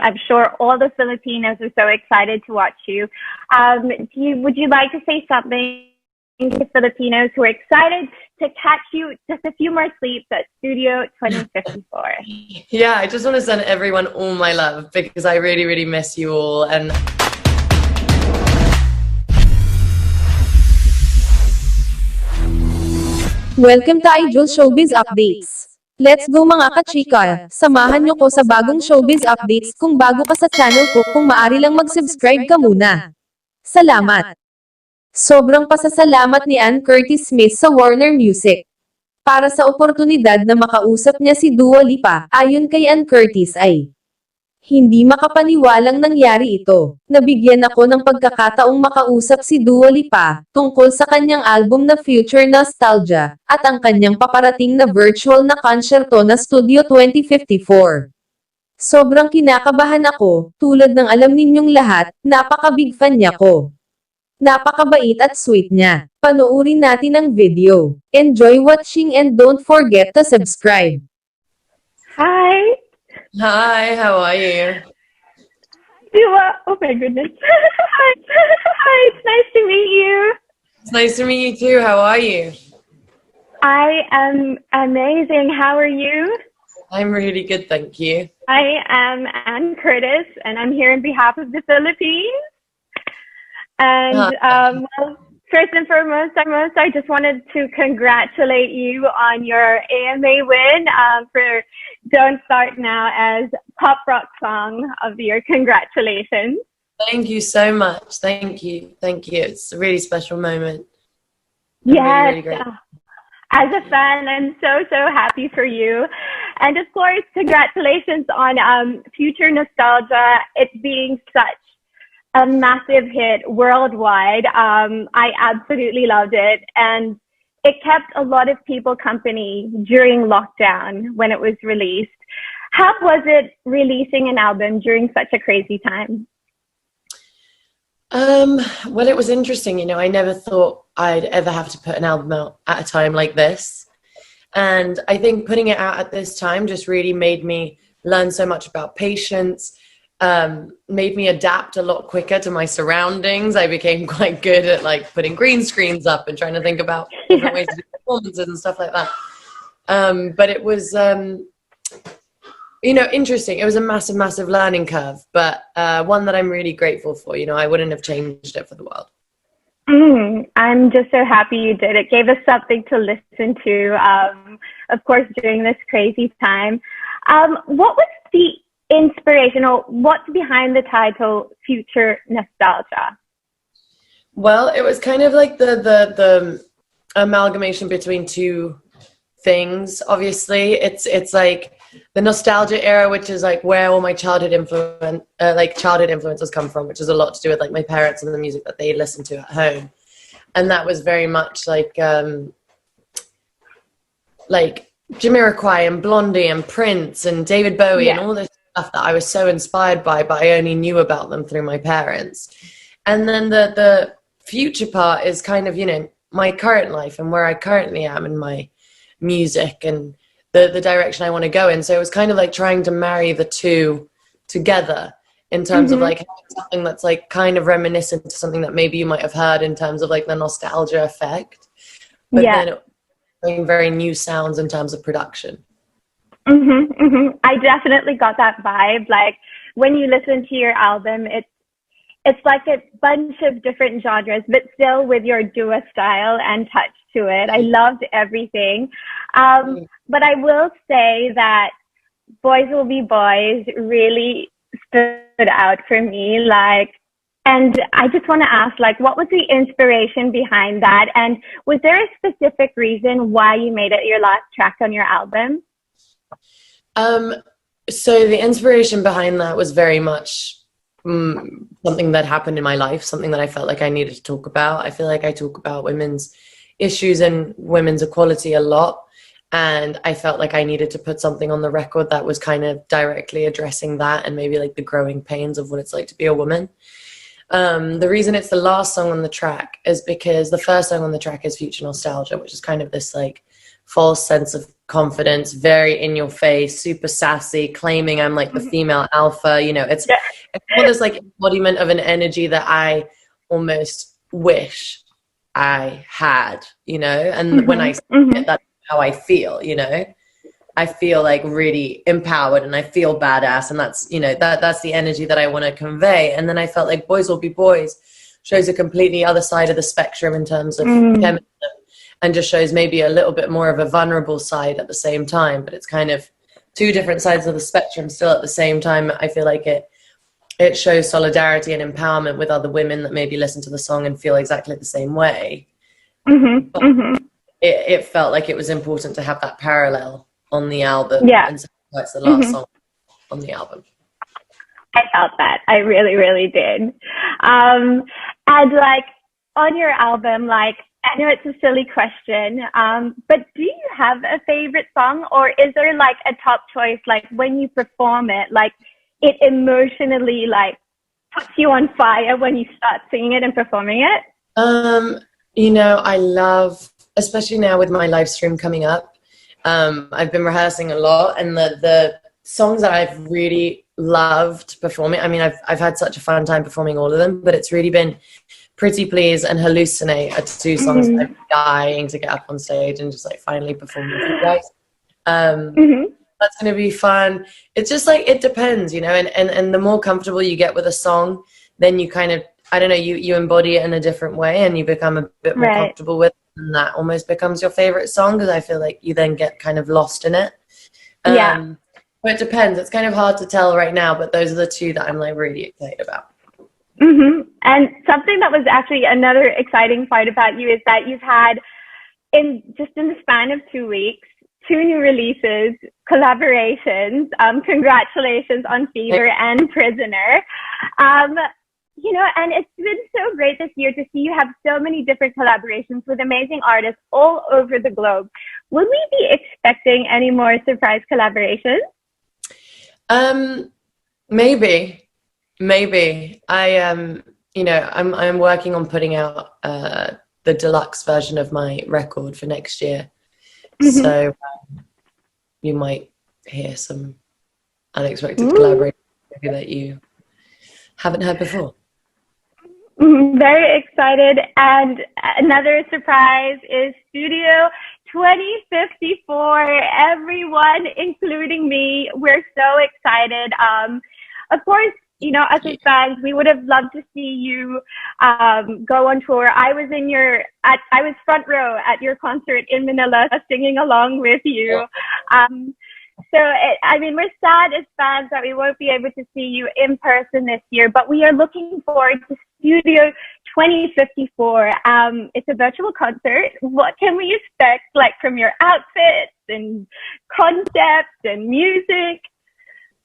I'm sure all the Filipinos are so excited to watch you. Would you like to say something to Filipinos who are excited to catch you just a few more sleeps at Studio 2054? Yeah, I just want to send everyone all my love because I really, really miss you all. And welcome to Idol Showbiz Updates. Let's go mga kachika! Samahan nyo ko sa bagong Showbiz Updates. Kung bago ka sa channel ko, kung maaari lang mag-subscribe ka muna. Salamat! Sobrang pasasalamat ni Ann Curtis Smith sa Warner Music para sa oportunidad na makausap niya si Dua Lipa. Ayon kay Ann Curtis ay hindi makapaniwalang nangyari ito. Nabigyan ako ng pagkakataong makausap si Dua Lipa tungkol sa kanyang album na Future Nostalgia at ang kanyang paparating na virtual na konserto na Studio 2054. Sobrang kinakabahan ako, tulad ng alam ninyong lahat, napaka-big fan niya ko. Napakabait at sweet niya. Panoorin natin ang video. Enjoy watching and don't forget to subscribe. Hi! hi, how are you? Dua! Oh my goodness. Hi! Hi! It's nice to meet you. It's nice to meet you too. How are you? I am amazing. How are you? I'm really good, thank you. I am Ann Curtis, and I'm here on behalf of the Philippines. And well, first and foremost, I just wanted to congratulate you on your AMA win for Don't Start Now as Pop Rock Song of the Year. Congratulations. Thank you so much. Thank you. Thank you. It's a really special moment. Yes. Really, really great. As a fan, I'm so happy for you. And of course, congratulations on Future Nostalgia. It being such a massive hit worldwide. I absolutely loved it. And it kept a lot of people company during lockdown when it was released. How was it releasing an album during such a crazy time? Well, it was interesting. You know, I never thought I'd ever have to put an album out at a time like this. And I think putting it out at this time just really made me learn so much about patience, made me adapt a lot quicker to my surroundings. I became quite good at like putting green screens up and trying to think about different ways to do performances and stuff like that. But it was, you know, interesting. It was a massive learning curve, but one that I'm really grateful for. You know, I wouldn't have changed it for the world. I'm just so happy you did. It gave us something to listen to, of course, during this crazy time. What was the inspiration, or what's behind the title Future Nostalgia? Well, it was kind of like the amalgamation between two things. Obviously, it's like the nostalgia era, which is like where all my childhood influences come from, which is a lot to do with like my parents and the music that they listened to at home. And that was very much like Jamiroquai and Blondie and Prince and David Bowie, and all this stuff that I was so inspired by, but I only knew about them through my parents. And then the future part is kind of, you know, my current life and where I currently am in my music and the direction I want to go in. So it was kind of like trying to marry the two together in terms of like something that's like kind of reminiscent to something that maybe you might have heard in terms of like the nostalgia effect, but then it very new sounds in terms of production. I definitely got that vibe. Like when you listen to your album, it's like a bunch of different genres, but still with your Dua style and touch to it. I loved everything. But I will say that Boys Will Be Boys really stood out for me. Like, and I just want to ask, like, what was the inspiration behind that? And was there a specific reason why you made it your last track on your album? So the inspiration behind that was very much something that happened in my life, something that I felt like I needed to talk about. I feel like I talk about women's issues and women's equality a lot, and I felt like I needed to put something on the record that was kind of directly addressing that and maybe like the growing pains of what it's like to be a woman. The reason it's the last song on the track is because the first song on the track is Future Nostalgia, which is kind of this like false sense of confidence, very in your face, super sassy, claiming I'm like the female alpha. You know, it's more this like embodiment of an energy that I almost wish I had, you know, and when I say it, that's how I feel, you know. I feel like really empowered and I feel badass, and that's, you know, that's the energy that I want to convey. And then I felt like Boys Will Be Boys shows a completely other side of the spectrum in terms of feminism, and just shows maybe a little bit more of a vulnerable side at the same time, but it's kind of two different sides of the spectrum still at the same time. I feel like it shows solidarity and empowerment with other women that maybe listen to the song and feel exactly the same way. But it felt like it was important to have that parallel on the album. And so that's the last song on the album. I felt that. I really, really did. And like on your album, like, I know it's a silly question, but do you have a favorite song, or is there like a top choice, like when you perform it, like it emotionally like puts you on fire when you start singing it and performing it? You know, I love, especially now with my live stream coming up, I've been rehearsing a lot, and the songs that I've really loved performing, I mean, I've had such a fun time performing all of them, but it's really been Pretty Please and Hallucinate are two songs that I'm dying to get up on stage and just like finally perform with you guys. That's going to be fun. It's just like, it depends, you know, and the more comfortable you get with a song, then you kind of, I don't know, you embody it in a different way and you become a bit more comfortable with it, and that almost becomes your favorite song, because I feel like you then get kind of lost in it. But it depends. It's kind of hard to tell right now, but those are the two that I'm like really excited about. And something that was actually another exciting part about you is that you've had, in the span of 2 weeks, 2 new releases, collaborations. Congratulations on Fever and Prisoner. You know, and it's been so great this year to see you have so many different collaborations with amazing artists all over the globe. Will we be expecting any more surprise collaborations? Maybe. You know, I'm working on putting out the deluxe version of my record for next year. So you might hear some unexpected collaboration that you haven't heard before. Very excited. And another surprise is Studio 2054. Everyone, including me, we're so excited. Of course, you know, as fans, we would have loved to see you go on tour. I was front row at your concert in Manila, singing along with you. So, I mean, we're sad as fans that we won't be able to see you in person this year, but we are looking forward to Studio 2054. It's a virtual concert. What can we expect, like, from your outfits and concepts and music?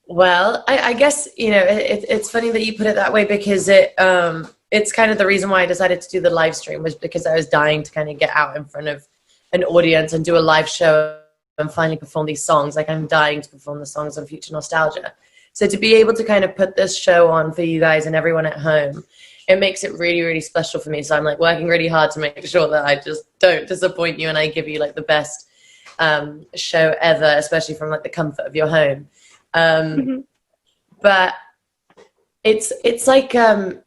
Well, I guess, you know, it's funny that you put it that way, because it's kind of the reason why I decided to do the live stream, was because I was dying to kind of get out in front of an audience and do a live show and finally perform these songs. Like, I'm dying to perform the songs on Future Nostalgia. So to be able to kind of put this show on for you guys and everyone at home, it makes it really, really special for me. So I'm like working really hard to make sure that I just don't disappoint you and I give you like the best show ever, especially from like the comfort of your home. But it's like a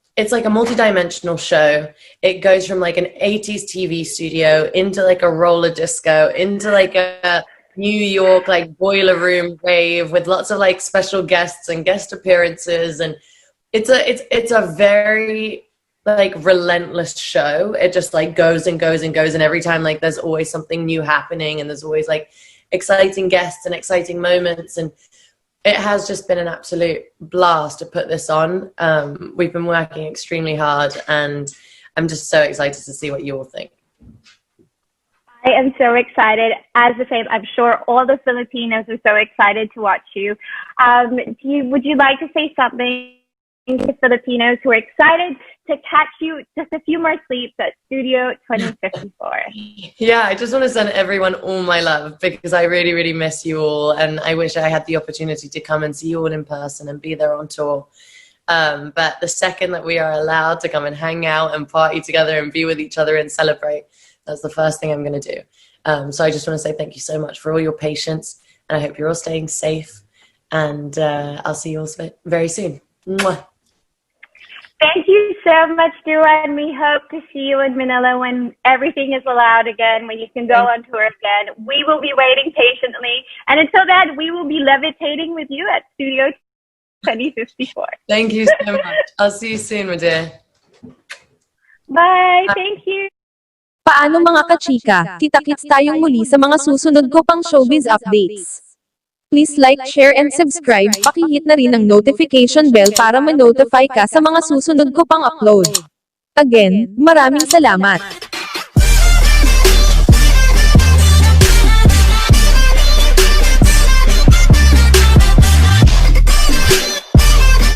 multi-dimensional show. It goes from like an 80s TV studio into like a roller disco, into like a New York like boiler room rave with lots of like special guests and guest appearances, and it's a very like relentless show. It just like goes and goes and goes, and every time like there's always something new happening, and there's always like exciting guests and exciting moments, and it has just been an absolute blast to put this on. We've been working extremely hard, and I'm just so excited to see what you all think. I am so excited. As the same, I'm sure all the Filipinos are so excited to watch you. Would you like to say something to Filipinos who are excited to catch you just a few more sleeps at Studio 2054? Yeah, I just want to send everyone all my love, because I really, really miss you all, and I wish I had the opportunity to come and see you all in person and be there on tour. But the second that we are allowed to come and hang out and party together and be with each other and celebrate, that's the first thing I'm going to do. So I just want to say thank you so much for all your patience, and I hope you're all staying safe, and I'll see you all very soon. Mwah. Thank you so much, Dua, and we hope to see you in Manila when everything is allowed again, when you can go on tour again. We will be waiting patiently, and until then, we will be levitating with you at Studio 2054. Thank you so much. I'll see you soon, my dear. Bye. Thank you. Paano mga kachika? Kita-kits tayong muli sa mga susunod ko pang showbiz updates. Please like, share, and subscribe. Pakihit na rin ang notification bell para ma-notify ka sa mga susunod ko pang upload. Again, maraming salamat.